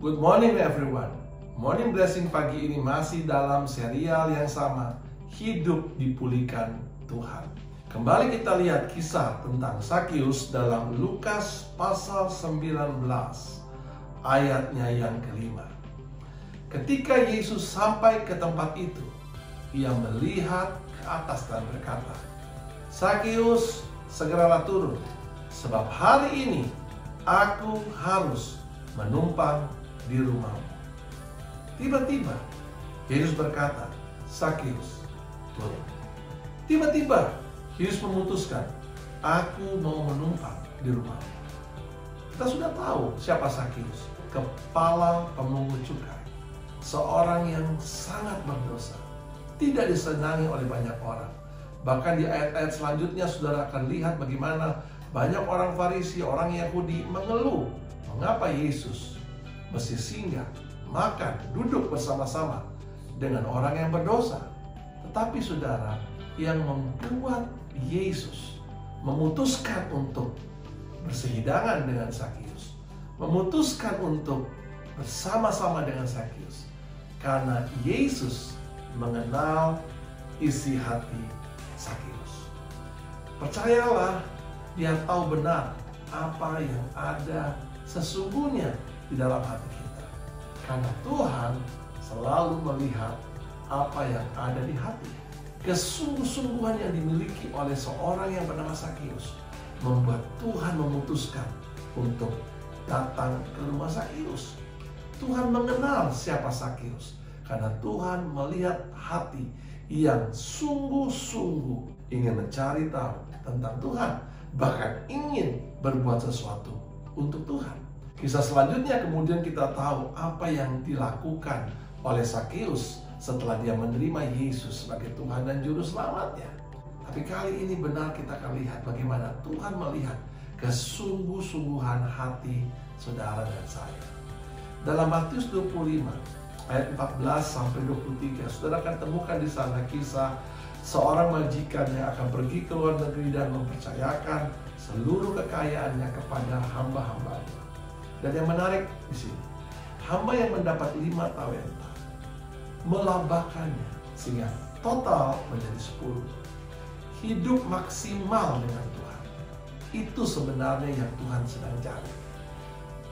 Good morning everyone. Morning Blessing pagi ini masih dalam serial yang sama, Hidup Dipulihkan Tuhan. Kembali kita lihat kisah tentang Zakius dalam Lukas pasal 19 ayatnya yang kelima. Ketika Yesus sampai ke tempat itu, ia melihat ke atas dan berkata, "Zakius, segeralah turun, sebab hari ini aku harus menumpang di rumahmu." Tiba-tiba Yesus berkata, "Zakius, turun." Tiba-tiba Yesus memutuskan, "Aku mau menumpang di rumahmu." Kita sudah tahu siapa Zakius, kepala pemungut cukai, seorang yang sangat berdosa, tidak disenangi oleh banyak orang. Bahkan di ayat-ayat selanjutnya saudara akan lihat bagaimana banyak orang Farisi, orang Yahudi mengeluh mengapa Yesus mesti singgah, makan, duduk bersama-sama dengan orang yang berdosa. Tetapi saudara, yang membuat Yesus memutuskan untuk bersehidangan dengan Zakius, memutuskan untuk bersama-sama dengan Zakius, karena Yesus mengenal isi hati Zakius. Percayalah, dia tahu benar apa yang ada sesungguhnya di dalam hati kita. Karena Tuhan selalu melihat apa yang ada di hati. Kesungguh-sungguhan yang dimiliki oleh seorang yang bernama Zakius membuat Tuhan memutuskan untuk datang ke rumah Zakius. Tuhan mengenal siapa Zakius karena Tuhan melihat hati yang sungguh-sungguh ingin mencari tahu tentang Tuhan, bahkan ingin berbuat sesuatu untuk Tuhan. Kisah selanjutnya kemudian kita tahu apa yang dilakukan oleh Zakius setelah dia menerima Yesus sebagai Tuhan dan Juru Selamatnya. Tapi kali ini benar kita akan lihat bagaimana Tuhan melihat kesungguh-sungguhan hati saudara dan saya. Dalam Matius 25 ayat 14 sampai 23, saudara akan temukan di sana kisah seorang majikan yang akan pergi ke luar negeri dan mempercayakan seluruh kekayaannya kepada hamba-hambanya. Dan yang menarik di sini, hamba yang mendapat 5 talenta melambangkannya sehingga total menjadi 10. Hidup maksimal dengan Tuhan. Itu sebenarnya yang Tuhan sedang cari.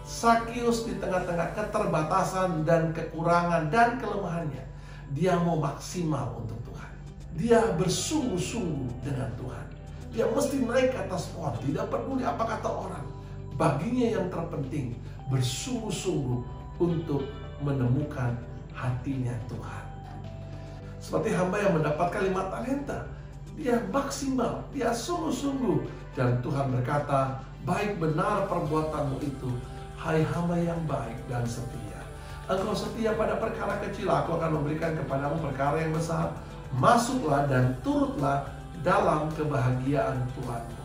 Zakius di tengah-tengah keterbatasan dan kekurangan dan kelemahannya, dia mau maksimal untuk Tuhan. Dia bersungguh-sungguh dengan Tuhan. Dia mesti naik ke atas pohon, tidak peduli apa kata orang. Baginya yang terpenting bersungguh-sungguh untuk menemukan hatinya Tuhan. Seperti hamba yang mendapatkan 5 talenta, dia maksimal, dia sungguh-sungguh. Dan Tuhan berkata, "Baik benar perbuatanmu itu, hai hamba yang baik dan setia. Engkau setia pada perkara kecil, aku akan memberikan kepadamu perkara yang besar. Masuklah dan turutlah dalam kebahagiaan Tuhanmu."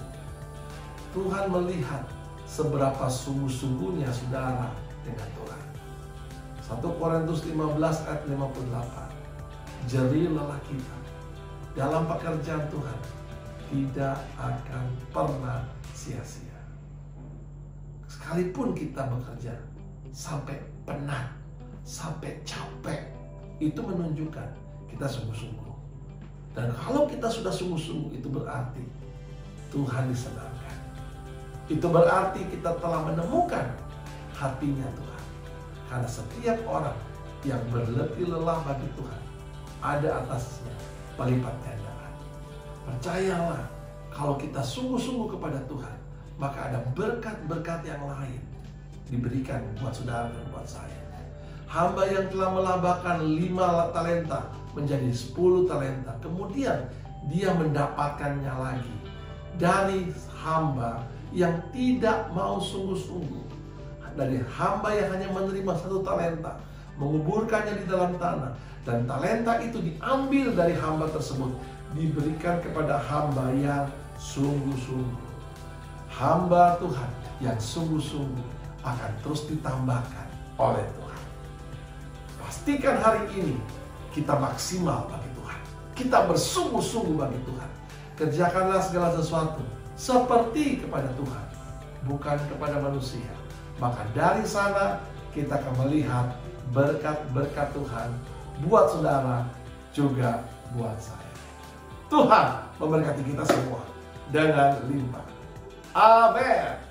Tuhan melihat seberapa sungguh-sungguhnya saudara dengan Tuhan. 1 Korintus 15 ayat 58. Jerih lelah kita dalam pekerjaan Tuhan tidak akan pernah sia-sia. Sekalipun kita bekerja sampai penat, sampai capek, itu menunjukkan kita sungguh-sungguh. Dan kalau kita sudah sungguh-sungguh, itu berarti Tuhan disenangkan. Itu berarti kita telah menemukan hatinya Tuhan. Karena setiap orang yang berletih lelah bagi Tuhan, ada atasnya pelipat gandaan. Percayalah, kalau kita sungguh-sungguh kepada Tuhan, maka ada berkat-berkat yang lain diberikan buat saudara dan buat saya. Hamba yang telah melambangkan 5 talenta menjadi 10 talenta. Kemudian dia mendapatkannya lagi dari hamba yang tidak mau sungguh-sungguh. Dari hamba yang hanya menerima 1 talenta, menguburkannya di dalam tanah. Dan talenta itu diambil dari hamba tersebut, diberikan kepada hamba yang sungguh-sungguh. Hamba Tuhan yang sungguh-sungguh akan terus ditambahkan oleh Tuhan. Pastikan hari ini kita maksimal bagi Tuhan. Kita bersungguh-sungguh bagi Tuhan. Kerjakanlah segala sesuatu seperti kepada Tuhan, bukan kepada manusia. Maka dari sana kita akan melihat berkat-berkat Tuhan buat saudara juga buat saya. Tuhan memberkati kita semua dengan limpah. Amin.